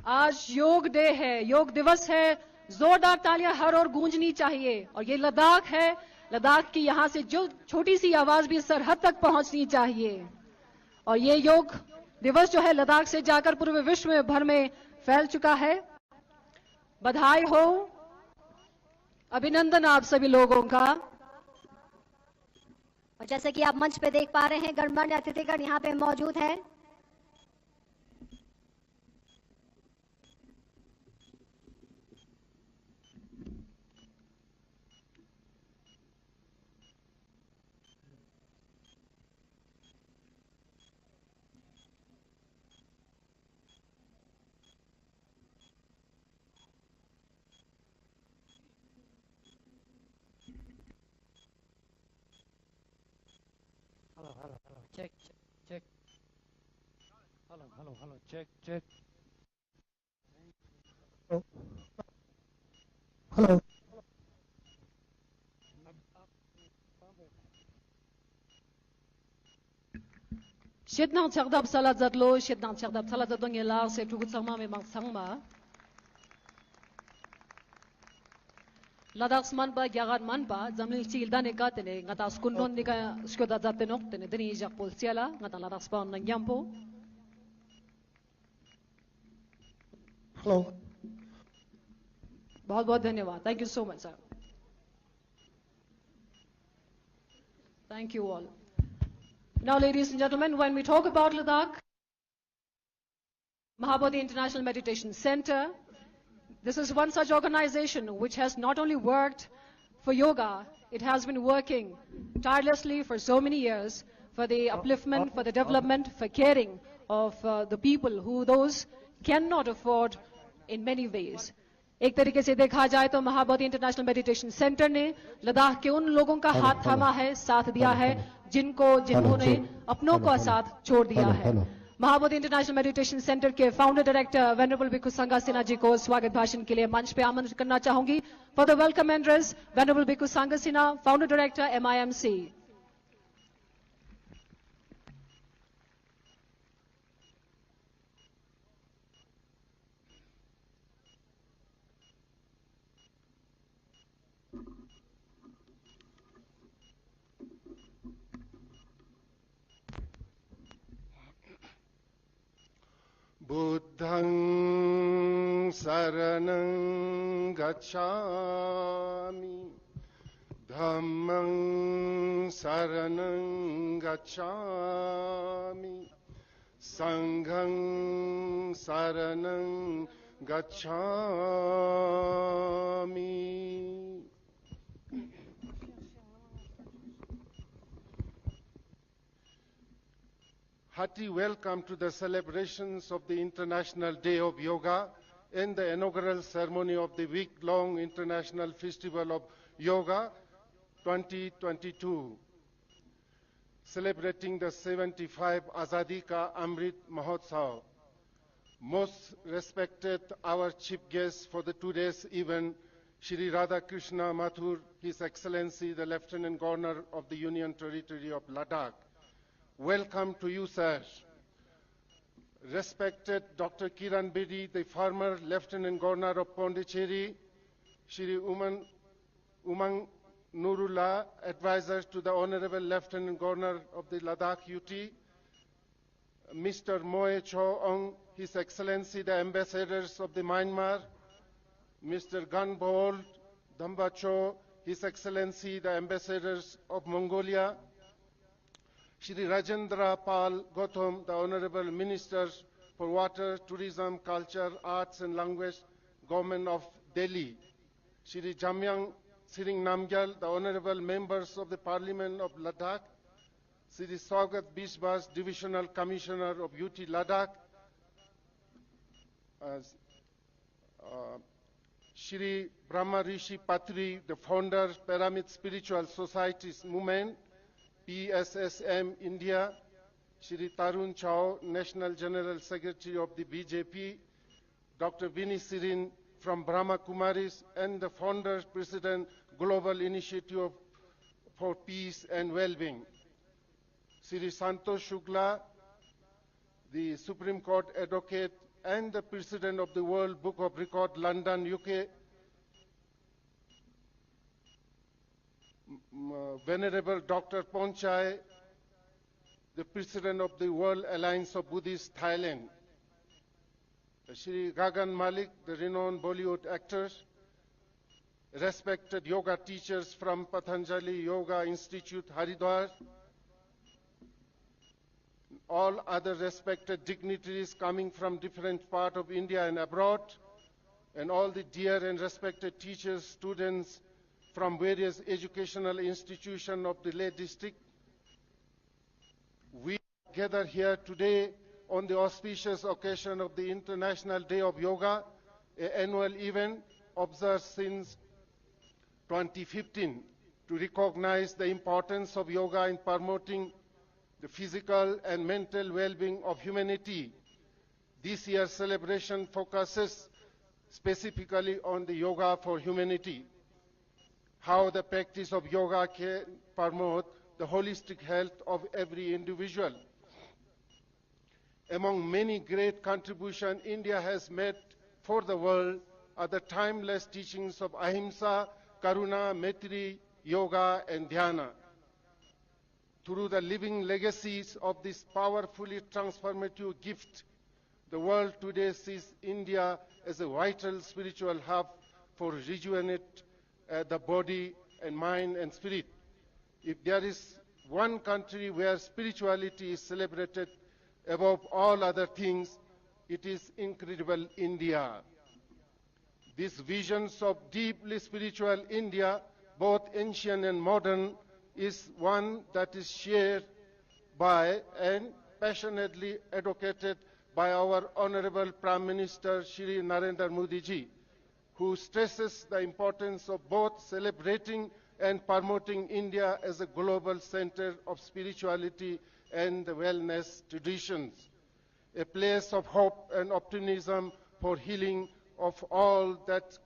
आज योग डे है, योग दिवस है। जोरदार तालियां हर ओर गूंजनी चाहिए। और ये लद्दाख है, लद्दाख की यहां से जो छोटी सी आवाज भी सरहद तक पहुंचनी चाहिए। और ये योग दिवस जो है लद्दाख से जाकर पूरे विश्व भर में फैल चुका है। बधाई हो, अभिनंदन आप सभी लोगों का। और जैसे कि आप मंच पे देख पा रहे हैं, गणमान्य अतिथिगण यहाँ पे मौजूद हैं। Hello, check, check. Hello, check, check. Hello. Shidnang chakdab salat zatlo, shidnang chakdab salat zatong yelar se tugut sangma me mang sangma. Ladakh man pa gyagat man pa zamli childa ne katene ngata skundon ni ka skoda zatenok tene deni jak polsiala ngata Ladakh span nang yampo. Hello. बहुत बहुत धन्यवाद. Thank you so much, sir. Thank you all. Now, ladies and gentlemen, when we talk about Ladakh, Mahabodhi International Meditation Center, this is one such organization which has not only worked for yoga, it has been working tirelessly for so many years for the upliftment, for the development, for caring of the people who those cannot afford in many ways. एक तरीके से देखा जाए तो Mahabodhi international meditation centre ने लद्दाख के उन लोगों का हाथ थामा है, साथ दिया है जिन्होंने अपनों का साथ छोड़ दिया है। महाबोधि इंटरनेशनल मेडिटेशन सेंटर के founder director venerable Bhikkhu Sangha Sinha ji को स्वागत भाषण के लिए मंच पे आमंत्रित करना चाहूंगी। For the welcome address venerable Bhikkhu Sangha Sinha, founder director MIMC। Buddhang saranang gacchami, Dhammang saranang gacchami, Sanghang saranang gacchami. Hearty welcome to the celebrations of the International Day of Yoga and the inaugural ceremony of the week-long International Festival of Yoga 2022, celebrating the 75 Azadi Ka Amrit Mahotsav. Most respected our chief guest for the today's event, Shri Radhakrishna Mathur, His Excellency the Lieutenant Governor of the Union Territory of Ladakh. Welcome to you, sir. Respected Dr. Kiran Bedi, the former Lieutenant Governor of Pondicherry, Shri Umang Nurullah, advisors to the Honorable Lieutenant Governor of the Ladakh UT, Mr. Moe Cho Ong, His Excellency the Ambassadors of the Myanmar, Mr. Ganbol Dhamba Cho, His Excellency the Ambassadors of Mongolia, Shri Rajendra Pal Gautam, the Honorable Minister for Water, Tourism, Culture, Arts and Language, Government of Delhi, Shri Jamyang Siring Namgyal, the Honorable Members of the Parliament of Ladakh, Shri Swagat Biswas, Divisional Commissioner of UT Ladakh, Shri Brahma Rishi Patri, the founder, Pyramid Spiritual Societies Movement, PSSM India, Shri Tarun Chao, National General Secretary of the BJP, Dr. Vinny Sirin from Brahma Kumaris, and the founder, President, Global Initiative for Peace and Well-being. Shri Santosh Shukla, the Supreme Court Advocate and the President of the World Book of Record, London, UK, Venerable Dr. Ponchai, the President of the World Alliance of Buddhists, Thailand, Shri Gagan Malik, the renowned Bollywood actor, respected yoga teachers from Patanjali Yoga Institute, Haridwar, all other respected dignitaries coming from different parts of India and abroad, and all the dear and respected teachers, students from various educational institutions of the Leh district. We gather here today on the auspicious occasion of the International Day of Yoga, an annual event observed since 2015 to recognize the importance of yoga in promoting the physical and mental well-being of humanity. This year's celebration focuses specifically on the yoga for humanity, how the practice of yoga can promote the holistic health of every individual. Among many great contributions India has made for the world are the timeless teachings of Ahimsa, Karuna, Maitri, Yoga, and Dhyana. Through the living legacies of this powerfully transformative gift, the world today sees India as a vital spiritual hub for rejuvenate the body and mind and spirit. If there is one country where spirituality is celebrated above all other things, it is incredible India. These visions of deeply spiritual India, both ancient and modern, is one that is shared by and passionately advocated by our Honorable Prime Minister Shri Narendra Modi ji, who stresses the importance of both celebrating and promoting India as a global center of spirituality and the wellness traditions, a place of hope and optimism for healing of all that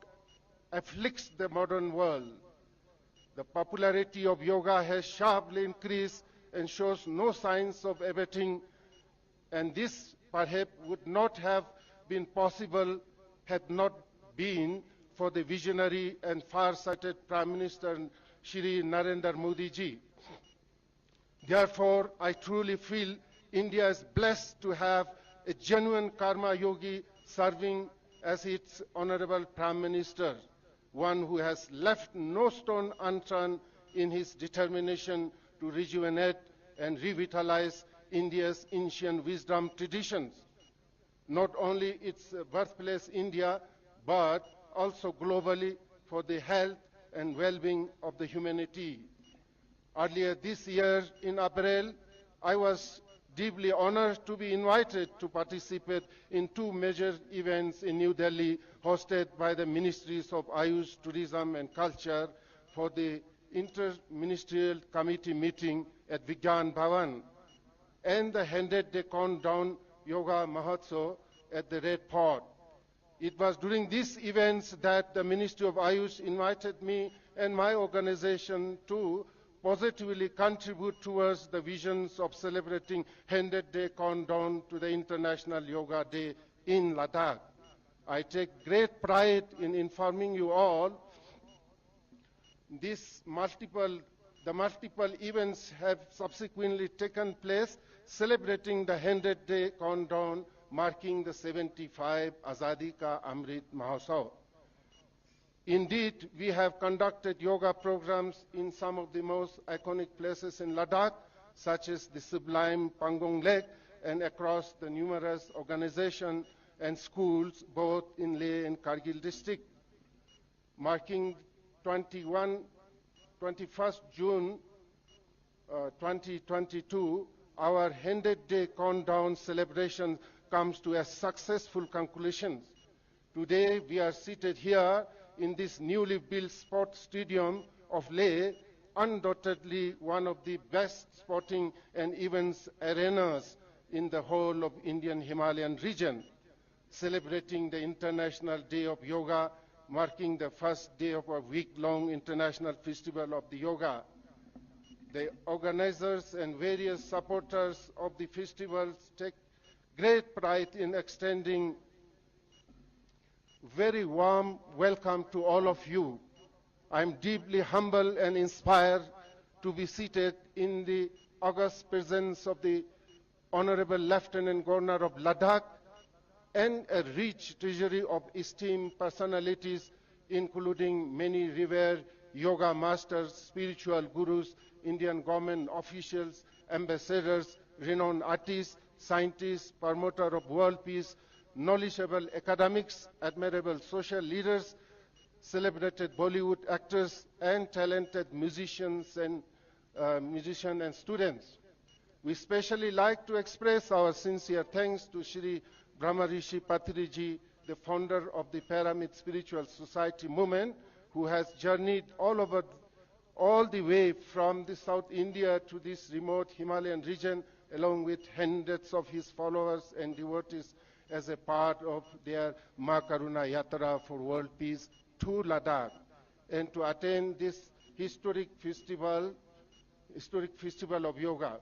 afflicts the modern world. The popularity of yoga has sharply increased and shows no signs of abating, and this perhaps would not have been possible had not been for the visionary and far-sighted Prime Minister Shri Narendra Modi ji. Therefore, I truly feel India is blessed to have a genuine karma yogi serving as its Honorable Prime Minister, one who has left no stone unturned in his determination to rejuvenate and revitalize India's ancient wisdom traditions, not only its birthplace India, but also globally for the health and well-being of the humanity. Earlier this year in April, I was deeply honored to be invited to participate in two major events in New Delhi hosted by the Ministries of Ayush, Tourism and Culture for the Inter-Ministerial Committee meeting at Vigyan Bhavan and the 100-day countdown Yoga Mahotsav at the Red Fort. It was during these events that the Ministry of Ayush invited me and my organization to positively contribute towards the visions of celebrating 100-day countdown to the International Yoga Day in Ladakh. I take great pride in informing you all the multiple events have subsequently taken place celebrating the 100-day countdown marking the 75 Azadi Ka Amrit Mahotsav. Indeed, we have conducted yoga programs in some of the most iconic places in Ladakh, such as the sublime Pangong Lake, and across the numerous organizations and schools, both in Leh and Kargil district. Marking 21st June 2022, our 100-day countdown celebration comes to a successful conclusion. Today, we are seated here in this newly built sports stadium of Leh, undoubtedly one of the best sporting and events arenas in the whole of Indian Himalayan region, celebrating the International Day of Yoga, marking the first day of a week-long international festival of the yoga. The organizers and various supporters of the festivals take great pride in extending very warm welcome to all of you. I am deeply humbled and inspired to be seated in the august presence of the Honorable Lieutenant Governor of Ladakh and a rich treasury of esteemed personalities, including many revered yoga masters, spiritual gurus, Indian government officials, ambassadors, renowned artists, scientists, promoter of world peace, knowledgeable academics, admirable social leaders, celebrated Bollywood actors, and talented musicians and students. We especially like to express our sincere thanks to Shri Brahmarishi Patriji, the founder of the Pyramid Spiritual Society movement, who has journeyed all the way from the South India to this remote Himalayan region, along with hundreds of his followers and devotees as a part of their Ma Karuna Yatra for world peace to Ladakh, and to attend this historic festival of yoga.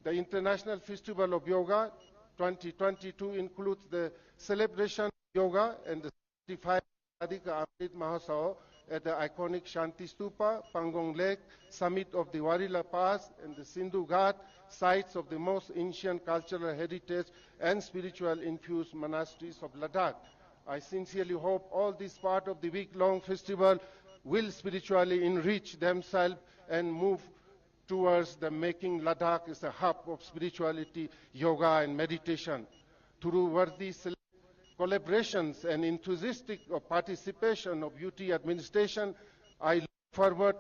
The International Festival of Yoga 2022 includes the celebration of yoga and the 65th Radhika Amrit Mahotsav at the iconic Shanti Stupa, Pangong Lake, summit of the Warila Pass, and the Sindhu Ghat, sites of the most ancient cultural heritage and spiritual infused monasteries of Ladakh. I sincerely hope all this part of the week-long festival will spiritually enrich themselves and move towards the making Ladakh as a hub of spirituality, yoga and meditation. Through worthy collaborations and enthusiastic participation of UT administration, I look forward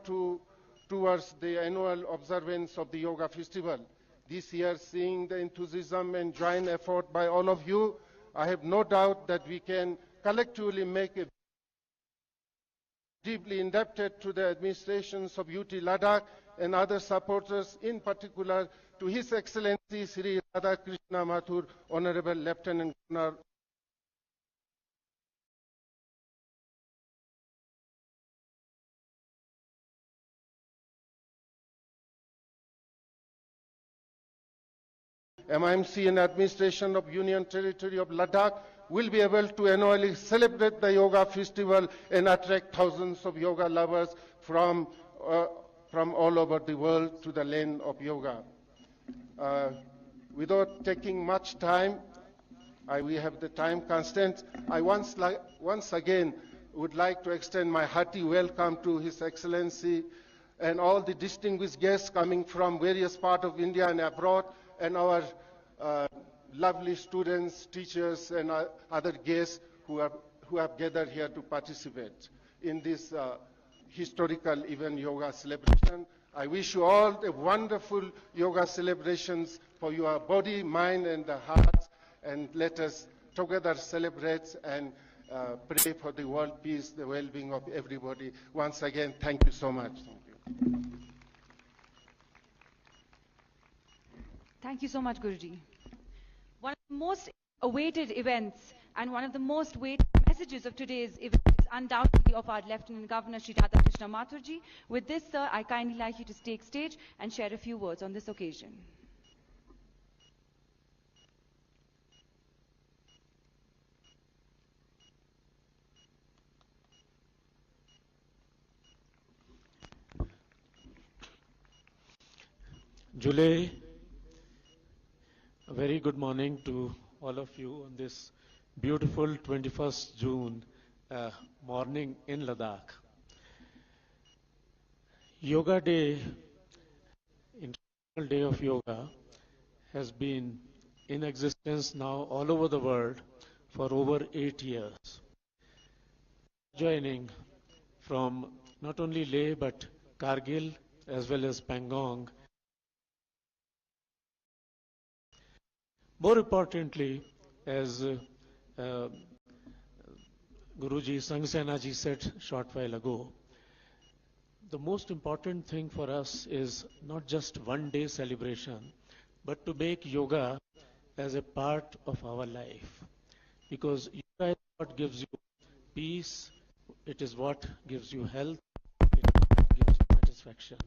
towards the annual observance of the Yoga Festival. This year, seeing the enthusiasm and joint effort by all of you, I have no doubt that we can collectively make a deeply indebted to the administrations of UT Ladakh and other supporters, in particular to His Excellency Shri Radha Krishna Mathur, Honorable Lieutenant Governor. MIMC and administration of Union Territory of Ladakh will be able to annually celebrate the Yoga Festival and attract thousands of yoga lovers from all over the world to the land of yoga. Without taking much time, we have the time constraints. I once again would like to extend my hearty welcome to His Excellency and all the distinguished guests coming from various parts of India and abroad, and our lovely students, teachers, and other guests who have gathered here to participate in this historical event, yoga celebration. I wish you all a wonderful yoga celebrations for your body, mind, and the heart, and let us together celebrate and pray for the world peace, the well-being of everybody. Once again, thank you so much. Thank you. Thank you so much, Guruji. One of the most awaited events and one of the most weighted messages of today's event is undoubtedly of our Lieutenant Governor, Shri Radha Krishna Mathurji. With this, sir, I kindly like you to take stage and share a few words on this occasion. Julie, a very good morning to all of you on this beautiful 21st June morning in Ladakh. Yoga Day, International Day of Yoga, has been in existence now all over the world for over 8 years. Joining from not only Leh but Kargil as well as Pangong. More importantly, as Guruji Sangsena ji said a short while ago, the most important thing for us is not just one day celebration, but to make yoga as a part of our life. Because yoga is what gives you peace, it is what gives you health, it is what gives you satisfaction.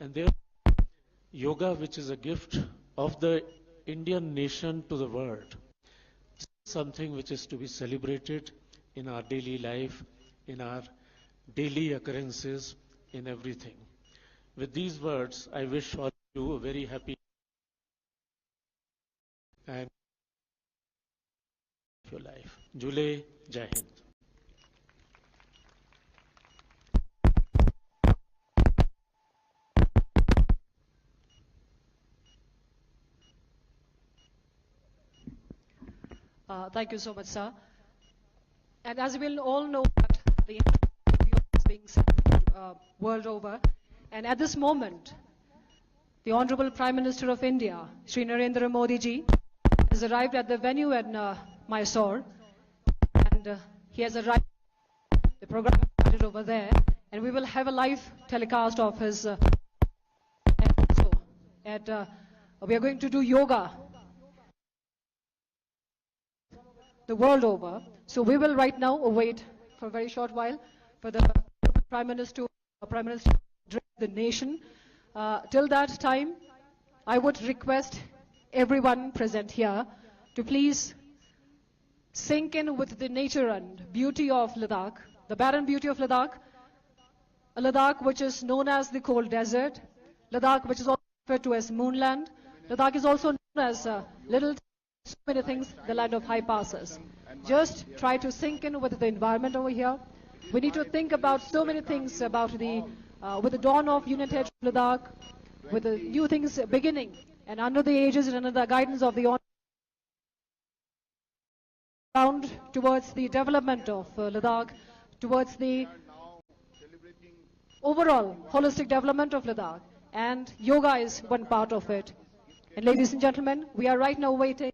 And therefore, yoga, which is a gift of the Indian nation to the world. Something which is to be celebrated in our daily life, in our daily occurrences, in everything. With these words, I wish all of you a very happy and your life. Jule, Jai Hind. Thank you so much, sir. And as we all know, that the yoga is being celebrated world over. And at this moment, the Honorable Prime Minister of India, Shri Narendra Modi ji, has arrived at the venue in Mysore. And he has arrived, the program started over there. And we will have a live telecast of his, and also we are going to do yoga the world over. So we will right now wait for a very short while for the Prime Minister to address the nation. Till that time, I would request everyone present here to please sink in with the nature and beauty of Ladakh, the barren beauty of Ladakh, a Ladakh which is known as the cold desert, Ladakh which is also referred to as moonland. Ladakh is also known as little, so many things, the land of high passes. Just try to sink in with the environment over here. We need to think about so many things about with the dawn of united Ladakh, with the new things beginning, and under the ages and under the guidance of the round towards the development of Ladakh, towards the overall holistic development of Ladakh, and yoga is one part of it. And ladies and gentlemen, we are right now waiting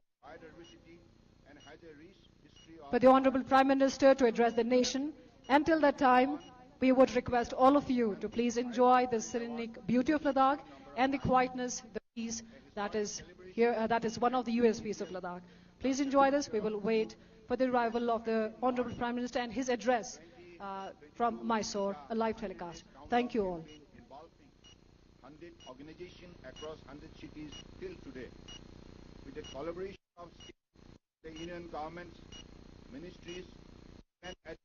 for the Honorable Prime Minister to address the nation. Until that time, we would request all of you to please enjoy the scenic beauty of Ladakh and the quietness, the peace that is here. That is one of the USPs of Ladakh. Please enjoy this. We will wait for the arrival of the Honorable Prime Minister and his address from Mysore, a live telecast. Thank you all. Involving 100 organizations across 100 cities till today, with the collaboration of the union governments, ministries, and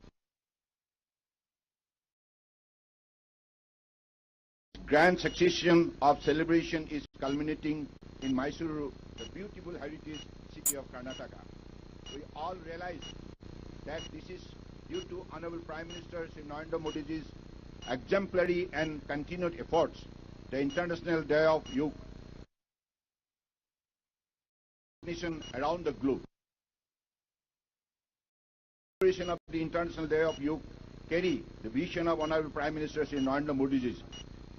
grand succession of celebration is culminating in Mysuru, the beautiful heritage city of Karnataka. We all realize that this is due to Honorable Prime Minister Shri Narendra Modi ji's exemplary and continued efforts. The International Day of Yoga around the globe. The celebration of the International Day of Yoga carry the vision of Honorable Prime Minister Shri Narendra Modi ji's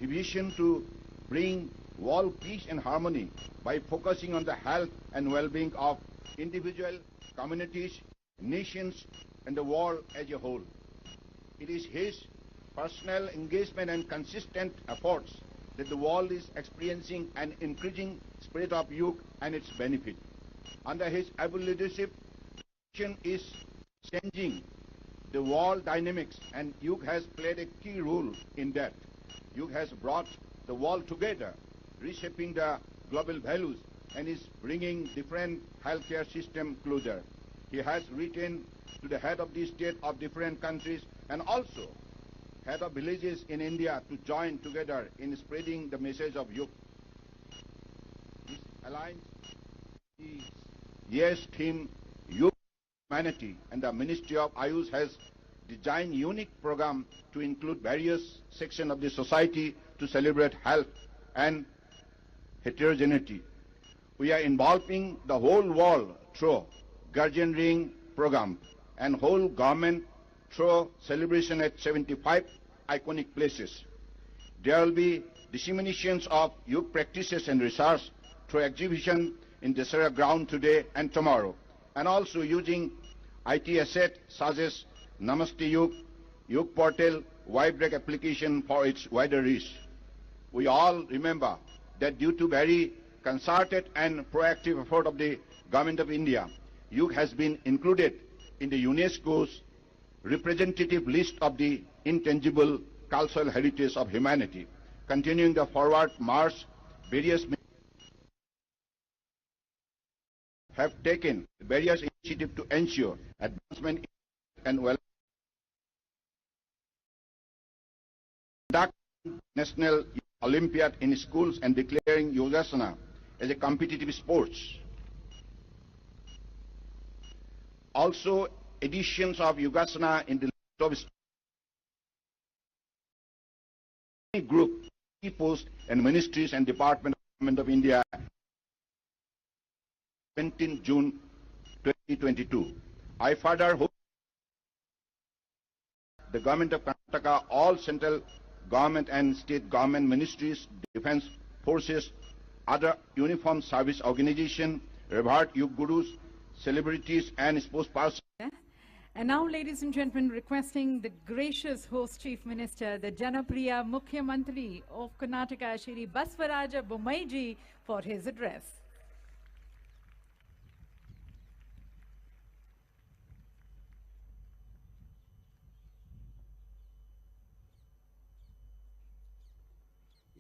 vision to bring world peace and harmony by focusing on the health and well-being of individual, communities, nations, and the world as a whole. It is his personal engagement and consistent efforts that the world is experiencing an increasing spirit of yoga and its benefit. Under his able leadership, the nation is changing the world dynamics, and yoga has played a key role in that. Yoga has brought the world together, reshaping the global values, and is bringing different healthcare system closer. He has written to the head of the state of different countries and also head of villages in India to join together in spreading the message of yoga. This alliance is yes theme Yoga Humanity, and the Ministry of Ayush has designed unique program to include various sections of the society to celebrate health and heterogeneity. We are involving the whole world through Guardian Ring program and whole government through celebration at 75 iconic places. There will be disseminations of yoga practices and research through exhibition in Dasara ground today and tomorrow, and also using IT asset such as Namaste Yoga, Yoga Portal, wide-break application for its wider reach. We all remember that due to very concerted and proactive effort of the Government of India, yoga has been included in the UNESCO's representative list of the intangible cultural heritage of humanity. Continuing the forward march, various have taken various initiatives to ensure advancement and well. Conduct National Olympiad in schools and declaring Yogasana as a competitive sport. Also, editions of Yogasana in the list of group, posts and ministries and departments of the Government of India, 17 June 2022. I further hope the Government of Karnataka, all central government and state government ministries, defense forces, other uniformed service organizations, revered Yoga gurus, celebrities and sports persons. And now, ladies and gentlemen, requesting the gracious host Chief Minister, the Janapriya Mukhyamantri of Karnataka, Shri Baswaraja Bommai for his address.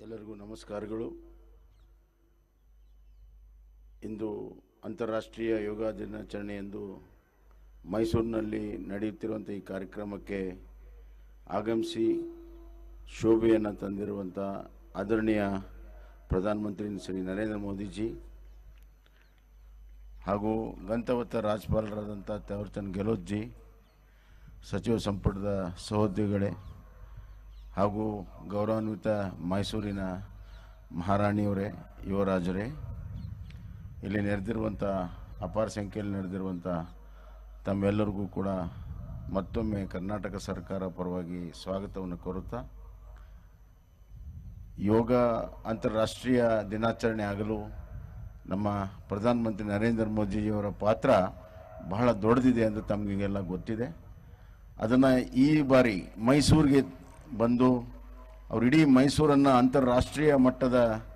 ಎಲ್ಲರಿಗೂ ನಮಸ್ಕಾರಗಳು. ಇಂದು ಅಂತಾರಾಷ್ಟ್ರೀಯ ಯೋಗ ದಿನಾಚರಣೆಯಂದು ಮೈಸೂರಿನಲ್ಲಿ ನಡೆಯುತ್ತಿರುವಂಥ ಈ ಕಾರ್ಯಕ್ರಮಕ್ಕೆ ಆಗಮಿಸಿ ಶೋಭೆಯನ್ನು ತಂದಿರುವಂಥ ಆದರಣೀಯ ಪ್ರಧಾನಮಂತ್ರಿ ಶ್ರೀ ನರೇಂದ್ರ ಮೋದಿಜಿ ಹಾಗೂ ಗಂತವತ್ತ ರಾಜ್ಯಪಾಲರಾದಂಥ ಥಾವರ್ಚಂದ್ ಗೆಹ್ಲೋಟ್ಜಿ, ಸಚಿವ ಸಂಪುಟದ ಸಹೋದ್ಯೋಗಿಗಳೇ ಹಾಗೂ ಗೌರವಾನ್ವಿತ ಮೈಸೂರಿನ ಮಹಾರಾಣಿಯವರೇ, ಯುವರಾಜರೇ, ಇಲ್ಲಿ ನೆರೆದಿರುವಂಥ ಅಪಾರ ಸಂಖ್ಯೆಯಲ್ಲಿ ನೆರೆದಿರುವಂಥ ತಮ್ಮೆಲ್ಲರಿಗೂ ಕೂಡ ಮತ್ತೊಮ್ಮೆ ಕರ್ನಾಟಕ ಸರ್ಕಾರ ಪರವಾಗಿ ಸ್ವಾಗತವನ್ನು ಕೋರುತ್ತಾ, ಯೋಗ ಅಂತಾರಾಷ್ಟ್ರೀಯ ದಿನಾಚರಣೆ ಆಗಲು ನಮ್ಮ ಪ್ರಧಾನಮಂತ್ರಿ ನರೇಂದ್ರ ಮೋದಿಜಿಯವರ ಪಾತ್ರ ಬಹಳ ದೊಡ್ಡದಿದೆ ಅಂತ ತಮಗೆಲ್ಲ ಗೊತ್ತಿದೆ. ಅದನ್ನು ಈ ಬಾರಿ ಮೈಸೂರಿಗೆ ಬಂದು ಅವರು ಇಡೀ ಮೈಸೂರನ್ನು ಅಂತಾರಾಷ್ಟ್ರೀಯ ಮಟ್ಟದ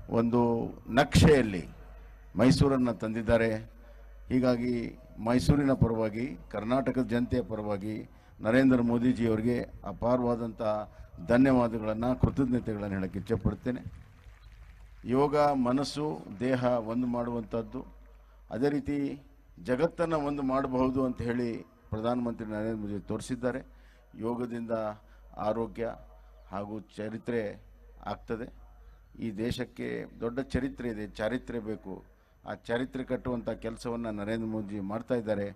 ಒಂದು ನಕ್ಷೆಯಲ್ಲಿ ಮೈಸೂರನ್ನು ತಂದಿದ್ದಾರೆ. ಹೀಗಾಗಿ ಮೈಸೂರಿನ ಪರವಾಗಿ, ಕರ್ನಾಟಕದ ಜನತೆಯ ಪರವಾಗಿ ನರೇಂದ್ರ ಮೋದಿಜಿಯವರಿಗೆ ಅಪಾರವಾದಂಥ ಧನ್ಯವಾದಗಳನ್ನು, ಕೃತಜ್ಞತೆಗಳನ್ನು ಹೇಳಕ್ಕೆ ಇಚ್ಛೆಪಡ್ತೇನೆ. ಯೋಗ ಮನಸ್ಸು ದೇಹ ಒಂದು ಮಾಡುವಂಥದ್ದು, ಅದೇ ರೀತಿ ಜಗತ್ತನ್ನು ಒಂದು ಮಾಡಬಹುದು ಅಂತ ಹೇಳಿ ಪ್ರಧಾನಮಂತ್ರಿ ನರೇಂದ್ರ ಮೋದಿ ತೋರಿಸಿದ್ದಾರೆ. ಯೋಗದಿಂದ ಆರೋಗ್ಯ ಹಾಗೂ ಚರಿತ್ರೆ ಆಗ್ತದೆ. ಈ ದೇಶಕ್ಕೆ ದೊಡ್ಡ ಚರಿತ್ರೆ ಇದೆ, ಚಾರಿತ್ರ್ಯ ಬೇಕು. ಆ ಚರಿತ್ರೆ ಕಟ್ಟುವಂಥ ಕೆಲಸವನ್ನು ನರೇಂದ್ರ ಮೋದಿ ಮಾಡ್ತಾ ಇದ್ದಾರೆ.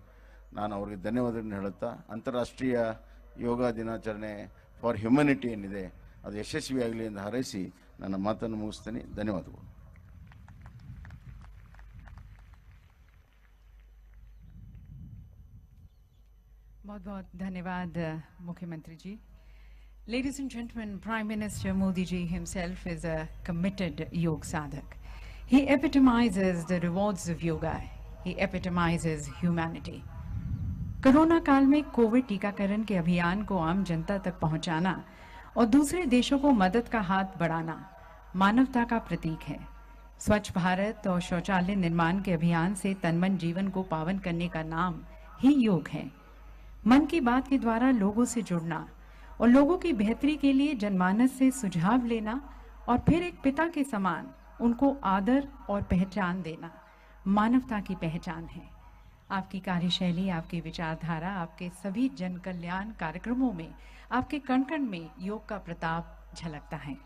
ನಾನು ಅವರಿಗೆ ಧನ್ಯವಾದಗಳನ್ನು ಹೇಳುತ್ತಾ, ಅಂತಾರಾಷ್ಟ್ರೀಯ ಯೋಗ ದಿನಾಚರಣೆ ಫಾರ್ ಹ್ಯುಮ್ಯಾನಿಟಿ ಏನಿದೆ ಅದು ಯಶಸ್ವಿಯಾಗಲಿ ಎಂದು ಹಾರೈಸಿ ನನ್ನ ಮಾತನ್ನು ಮುಗಿಸ್ತೇನೆ. ಧನ್ಯವಾದಗಳು. बहुत-बहुत धन्यवाद मुख्यमंत्री जी. Ladies and gentlemen, Prime Minister Modi ji himself is a committed yoga sadhak. He epitomizes the rewards of yoga. He epitomizes humanity. Corona काल में कोविड टीकाकरण के अभियान को आम जनता तक पहुंचाना और दूसरे देशों को मदद का हाथ बढ़ाना मानवता का प्रतीक है. स्वच्छ भारत और शौचालय निर्माण के अभियान से तन-मन जीवन को पावन करने का नाम ही योग है. मन की बात के द्वारा लोगों से जुड़ना और लोगों की बेहतरी के लिए जनमानस से सुझाव लेना और फिर एक पिता के समान उनको आदर और पहचान देना मानवता की पहचान है. आपकी कार्यशैली, आपकी विचारधारा, आपके सभी जन कल्याण कार्यक्रमों में, आपके कण-कण में योग का प्रताप झलकता है.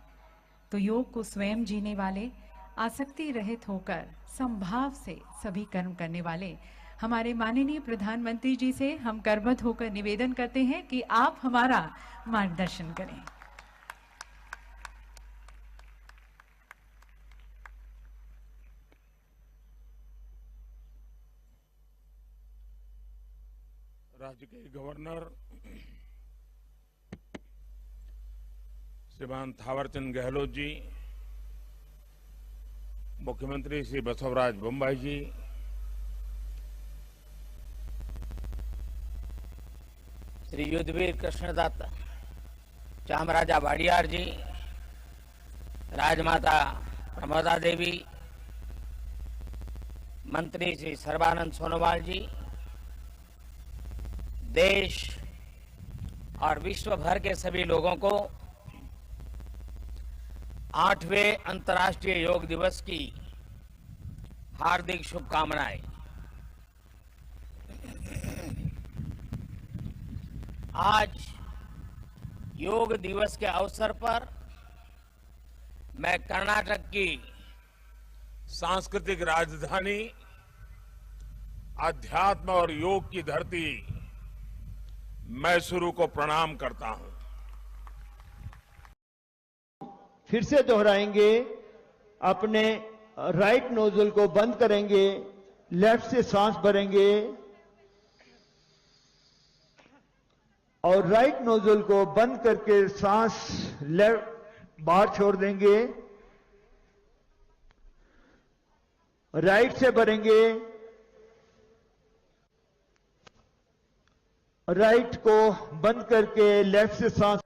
तो योग को स्वयं जीने वाले, आसक्ति रहित होकर संभाव से सभी कर्म करने वाले हमारे माननीय प्रधानमंत्री जी से हम करबद्ध होकर निवेदन करते हैं कि आप हमारा मार्गदर्शन करें. राज्य के गवर्नर श्रीमान थावरचंद गहलोत जी, मुख्यमंत्री श्री बसवराज बोम्मई जी, श्री युद्धवीर कृष्णदत्त चामराजा वाडियार जी, राजमाता प्रमोदा देवी, मंत्री श्री सर्बानंद सोनोवाल जी, देश और विश्व भर के सभी लोगों को 8वें अंतर्राष्ट्रीय योग दिवस की हार्दिक शुभकामनाएं. आज योग दिवस के अवसर पर मैं कर्नाटक की सांस्कृतिक राजधानी, अध्यात्म और योग की धरती मैसूरू को प्रणाम करता हूं। फिर से दोहराएंगे, अपने राइट नोजल को बंद करेंगे, लेफ्ट से सांस भरेंगे और राइट नोजल को बंद करके सांस लेफ्ट बाहर छोड़ देंगे। राइट से भरेंगे, राइट को बंद करके लेफ्ट से सांस।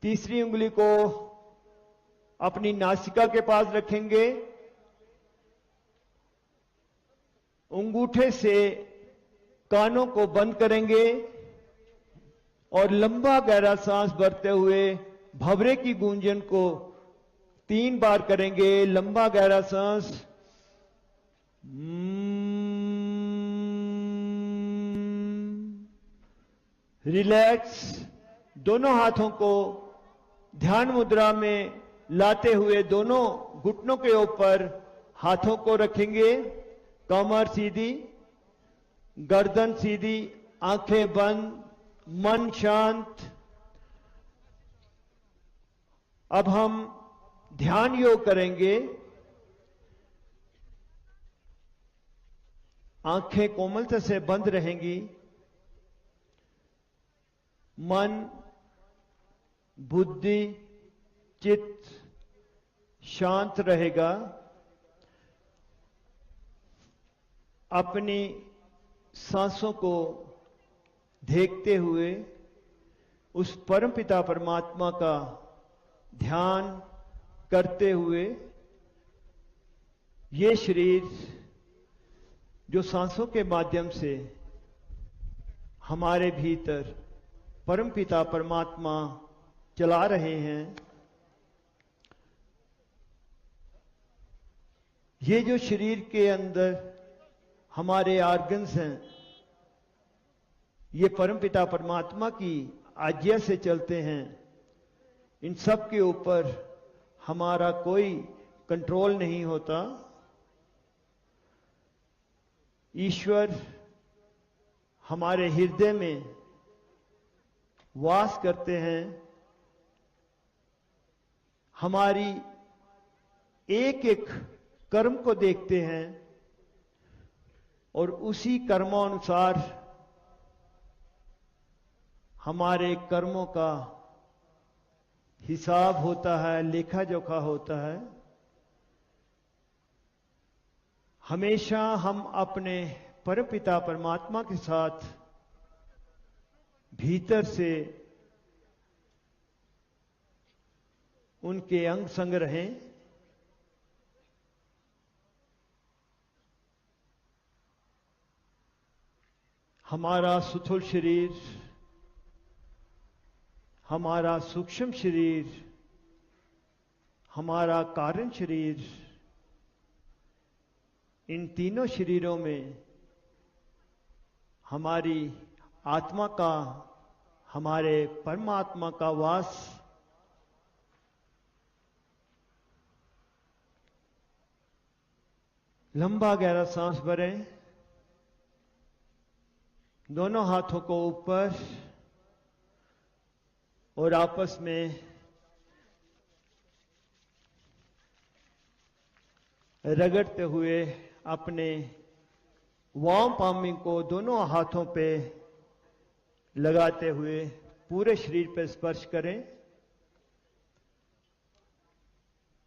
तीसरी उंगली को अपनी नासिका के पास रखेंगे, अंगूठे से कानों को बंद करेंगे और लंबा गहरा सांस भरते हुए भंवरे की गूंजन को 3 बार करेंगे। लंबा गहरा सांस, रिलैक्स। दोनों हाथों को ध्यान मुद्रा में लाते हुए दोनों घुटनों के ऊपर हाथों को रखेंगे। कमर सीधी, गर्दन सीधी, आंखें बंद, मन शांत। अब हम ध्यान योग करेंगे। आंखें कोमलता से बंद रहेंगी, मन, बुद्धि, चित्त शांत रहेगा। अपनी सांसों को देखते हुए उस परमपिता परमात्मा का ध्यान करते हुए ये शरीर जो सांसों के माध्यम से हमारे भीतर परमपिता परमात्मा चला रहे हैं, ये जो शरीर के अंदर हमारे ऑर्गन्स हैं, ये परमपिता परमात्मा की आज्ञा से चलते हैं। इन सब के ऊपर हमारा कोई कंट्रोल नहीं होता। ईश्वर हमारे हृदय में वास करते हैं, हमारी एक एक कर्म को देखते हैं और उसी कर्मानुसार हमारे कर्मों का हिसाब होता है, लेखा जोखा होता है। हमेशा हम अपने परमपिता परमात्मा के साथ भीतर से उनके अंग संग रहें। हमारा स्थूल शरीर, हमारा सूक्ष्म शरीर, हमारा कारण शरीर, इन तीनों शरीरों में हमारी आत्मा का, हमारे परमात्मा का वास। लंबा गहरा सांस भरें, दोनों हाथों को ऊपर और आपस में रगड़ते हुए अपने वार्म पामिंग को दोनों हाथों पे लगाते हुए पूरे शरीर पे स्पर्श करें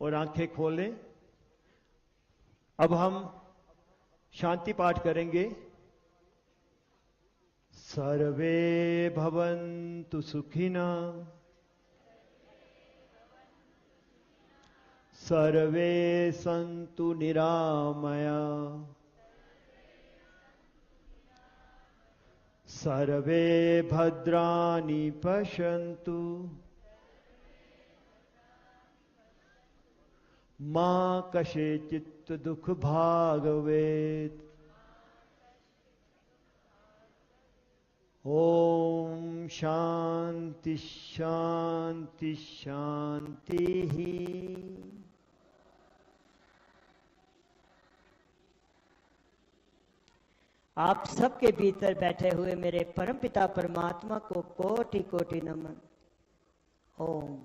और आंखें खोलें। अब हम शांति पाठ करेंगे। सर्वे भवन्तु सुखिनः, सर्वे सन्तु निरामयाः, सर्वे भद्राणि पश्यन्तु, मां कशे चित्त दुख भागवेत। ओम शांति शांति शांति ही। आप सबके भीतर बैठे हुए मेरे परमपिता परमात्मा को कोटि कोटि नमन। ओम।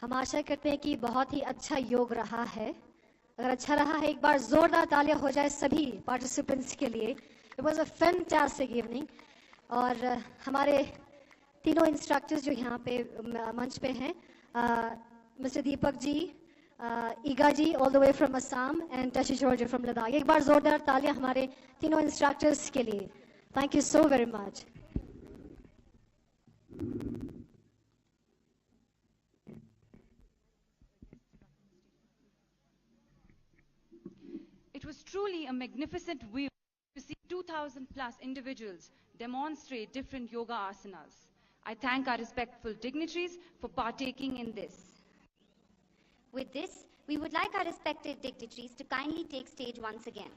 हम आशा करते हैं कि बहुत ही अच्छा योग रहा है। अगर अच्छा रहा है एक बार जोरदार तालियां हो जाए सभी पार्टिसिपेंट्स के लिए। It was a fantastic evening. और हमारे तीनों इंस्ट्रक्टर्स जो यहाँ पे मंच पे हैं, mister Deepak ji, Iga ji all the way from Assam and Tashi George from Ladakh. एक बार जोरदार तालियां हमारे तीनों इंस्ट्रक्टर्स के लिए। Thank you so very much. It was truly a magnificent view to see 2,000 plus individuals demonstrate different yoga asanas. I thank our respectful dignitaries for partaking in this. With this, we would like our respected dignitaries to kindly take stage once again.